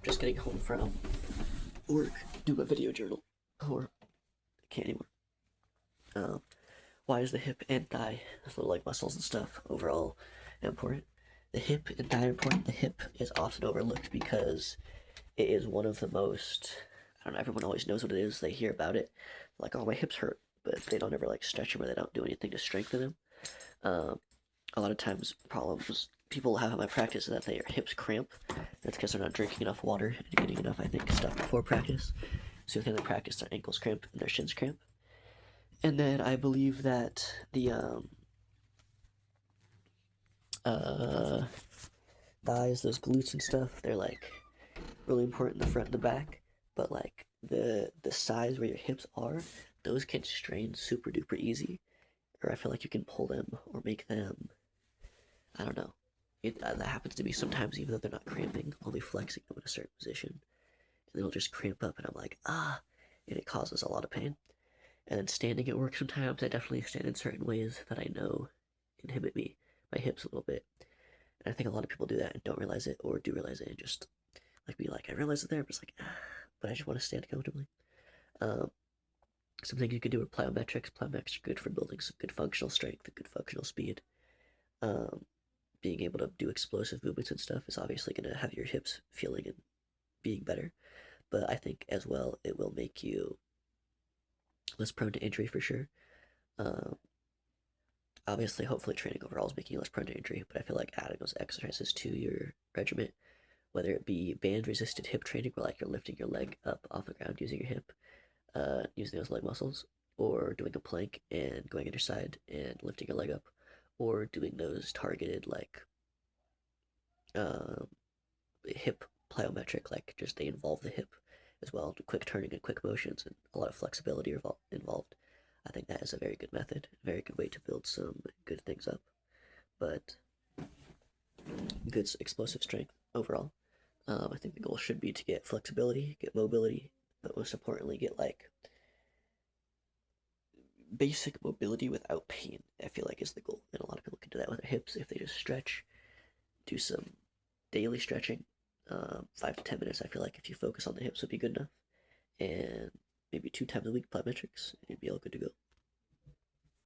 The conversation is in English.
just getting home from work, do a video journal, or can't anymore. Why is the hip and thigh, little like muscles and stuff, overall important? The hip and thigh are important. The hip is often overlooked because it is one of the most. I don't know. Everyone always knows what it is. They hear about it, like, "Oh, my hips hurt," but they don't ever like stretch them or they don't do anything to strengthen them. Um, a lot of times, problems people have in my practice is that their hips cramp. That's because they're not drinking enough water and getting enough, I think, stuff before practice. So within the practice, their ankles cramp and their shins cramp. And then I believe that the uh, thighs, those glutes and stuff, they're like really important in the front and the back. But like the size where your hips are, those can strain super duper easy. Or I feel like you can pull them or make them. I don't know. That happens to me sometimes, even though they're not cramping. I'll be flexing them in a certain position, and they'll just cramp up, and I'm like, ah, and it causes a lot of pain. And then standing at work sometimes, I definitely stand in certain ways that I know inhibit my hips a little bit. And I think a lot of people do that and don't realize it, or do realize it and just like be like, I realize it there, but it's like, ah, but I just want to stand comfortably. Um, some things you can do are plyometrics. Plyometrics are good for building some good functional strength, good functional speed. Um, Being able to do explosive movements and stuff is obviously going to have your hips feeling and being better. But I think as well, it will make you less prone to injury for sure. Um, Obviously, hopefully, training overall is making you less prone to injury. But I feel like adding those exercises to your regimen, whether it be band resisted hip training, where like you're lifting your leg up off the ground using your hip, using those leg muscles, or doing a plank and going on your side and lifting your leg up, or doing those targeted like um, hip plyometric, like just they involve the hip as well, quick turning and quick motions and a lot of flexibility involved. I think that is a very good method, a very good way to build some good things up, but good explosive strength overall. I think the goal should be to get flexibility, get mobility, but most importantly, get like basic mobility without pain. I feel like is the goal, and a lot of people can do that with their hips if they just stretch, do some daily stretching, 5 to 10 minutes. I feel like if you focus on the hips would be good enough, and maybe 2 times a week plyometrics, and you'd be all good to go.